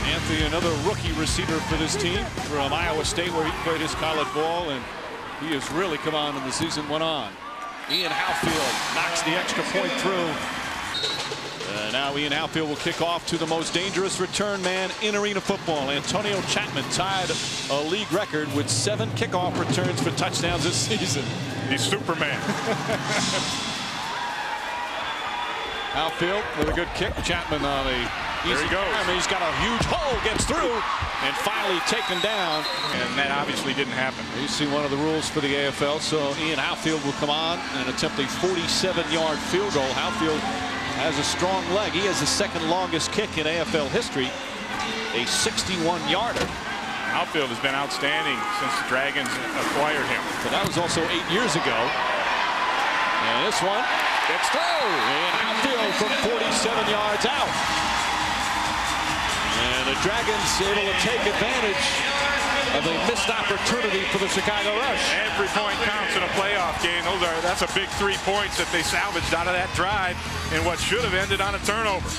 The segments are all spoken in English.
Anthony, another rookie receiver for this team from Iowa State, where he played his college ball, and he has really come on as the season went on. Ian Halfield knocks the extra point through. Now Ian Halfield will kick off to the most dangerous return man in arena football. Antonio Chapman tied a league record with 7 kickoff returns for touchdowns this season. He's Superman. Halfield with a good kick. Chapman on a easy goes. He's got a huge hole, gets through, and finally taken down. And that obviously didn't happen. You see one of the rules for the AFL. So Ian Halfield will come on and attempt a 47-yard field goal. Halfield has a strong leg. He has the second longest kick in AFL history, a 61-yarder. Halfield has been outstanding since the Dragons acquired him. But that was also 8 years ago. And this one gets through. And Halfield from 47 yards out. And the Dragons able to take advantage of a missed opportunity for the Chicago Rush. Every point counts in a playoff game. That's a big 3 points that they salvaged out of that drive in what should have ended on a turnover.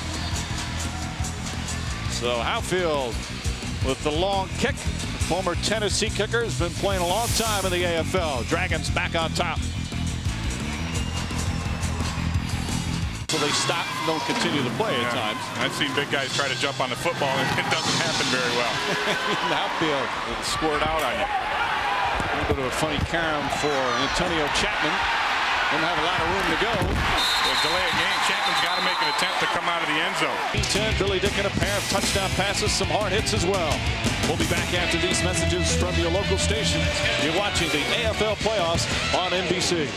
So Halfield with the long kick. The former Tennessee kicker has been playing a long time in the AFL. Dragons back on top. So they stop and don't continue to play at times. I've seen big guys try to jump on the football and it doesn't happen very well. Halfield It'll squirt out on you. A little bit of a funny carom for Antonio Chapman. Doesn't have a lot of room to go. Well, delay a game. Chapman's got to make an attempt to come out of the end zone. 10, Billy Dicken, a pair of touchdown passes, some hard hits as well. We'll be back after these messages from your local station. You're watching the AFL playoffs on NBC.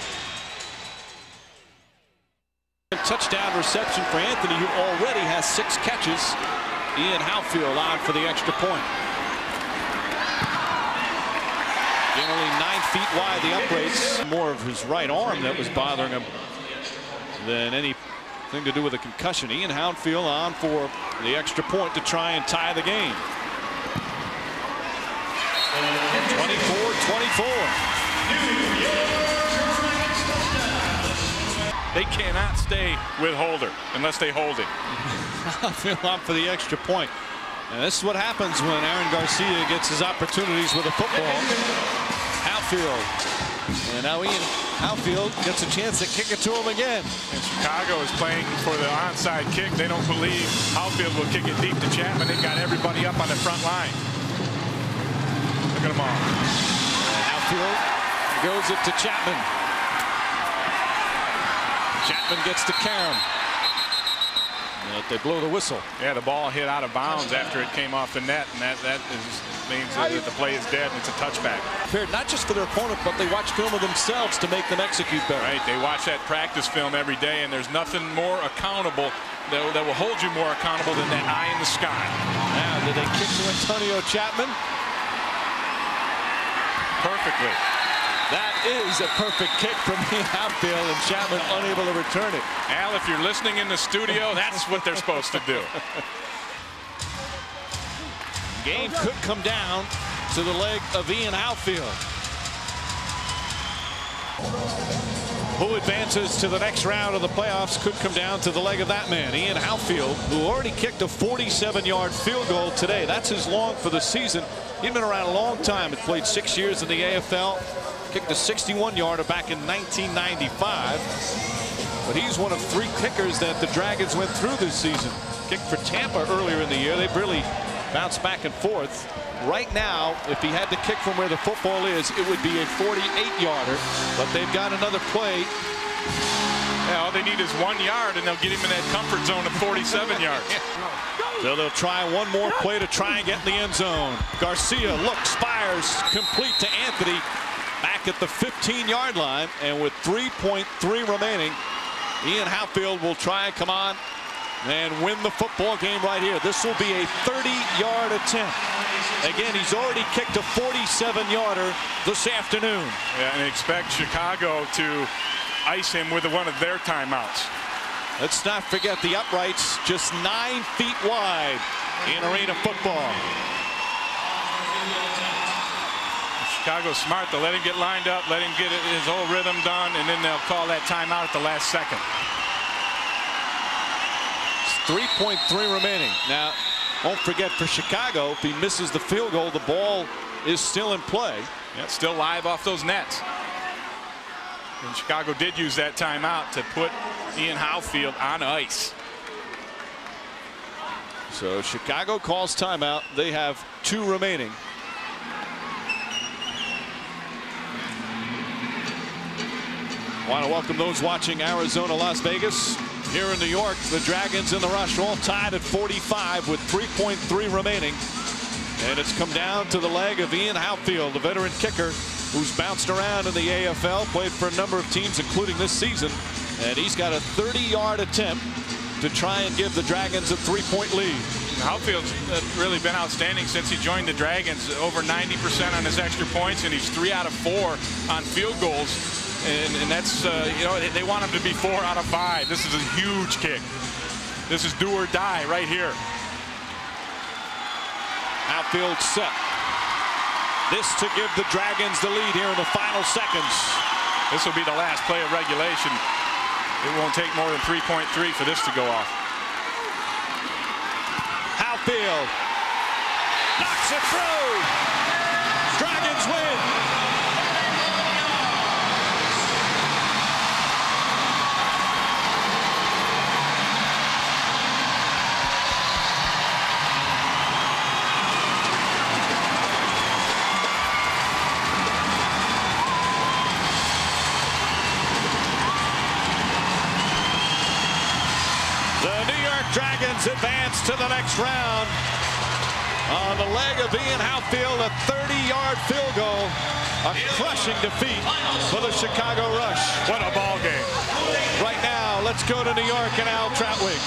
Touchdown reception for Anthony, who already has 6 catches. Ian Halfield on for the extra point. Generally 9 feet wide, the uprates. More of his right arm that was bothering him than anything to do with a concussion. Ian Halfield on for the extra point to try and tie the game. 24-24. They cannot stay with Holder unless they hold him. Halfield on for the extra point. And this is what happens when Aaron Garcia gets his opportunities with a football. Halfield. And now Ian Halfield gets a chance to kick it to him again. And Chicago is playing for the onside kick. They don't believe Halfield will kick it deep to Chapman. They've got everybody up on the front line. Look at them all. And Halfield goes it to Chapman. Chapman gets to Karam. They blow the whistle. Yeah, the ball hit out of bounds after it came off the net, and that means that the play is dead and it's a touchback. Prepared not just for their opponent, but they watch film of themselves to make them execute better. Right, they watch that practice film every day, and there's nothing more accountable that will hold you more accountable than that eye in the sky. Now, did they kick to Antonio Chapman? Perfectly. That is a perfect kick from Ian Halfield, and Chapman unable to return it. Al, if you're listening in the studio, that's what they're supposed to do. Game could come down to the leg of Ian Halfield. Who advances to the next round of the playoffs could come down to the leg of that man, Ian Halfield, who already kicked a 47-yard field goal today. That's his long for the season. He'd been around a long time. He played 6 years in the AFL. Kicked a 61-yarder back in 1995. But he's one of 3 kickers that the Dragons went through this season. Kicked for Tampa earlier in the year. They've really bounced back and forth. Right now, if he had to kick from where the football is, it would be a 48-yarder. But they've got another play. Yeah, all they need is 1 yard, and they'll get him in that comfort zone of 47 yards. So they'll try one more play to try and get in the end zone. Garcia looks, fires, complete to Anthony. Back at the 15-yard line, and with 3.3 remaining, Ian Halfield will try and come on and win the football game right here. This will be a 30-yard attempt. Again, he's already kicked a 47-yarder this afternoon. Yeah, and expect Chicago to ice him with one of their timeouts. Let's not forget the uprights, just 9 feet wide in arena football. Chicago's smart. They'll let him get lined up, let him get his whole rhythm done, and then they'll call that timeout at the last second. 3.3 remaining. Now, don't forget, for Chicago, if he misses the field goal, the ball is still in play. Yeah, it's still live off those nets. And Chicago did use that timeout to put Ian Howfield on ice. So Chicago calls timeout. They have 2 remaining. Want to welcome those watching Arizona, Las Vegas. Here in New York, the Dragons and the Rush all tied at 45 with 3.3 remaining. And it's come down to the leg of Ian Howfield, the veteran kicker who's bounced around in the AFL, played for a number of teams, including this season. And he's got a 30-yard attempt to try and give the Dragons a 3-point lead. Howfield's really been outstanding since he joined the Dragons. Over 90% on his extra points, and he's 3 out of 4 on field goals. And that's, you know, they want him to be 4 out of 5. This is a huge kick. This is do or die right here. Outfield set. This to give the Dragons the lead here in the final seconds. This will be the last play of regulation. It won't take more than 3.3 for this to go off. Howfield knocks it through. Dragons win. Dragons advance to the next round on the leg of Ian Howfield, a 30-yard field goal, a crushing defeat for the Chicago Rush. What a ball game. Right now, let's go to New York and Al Trautwig.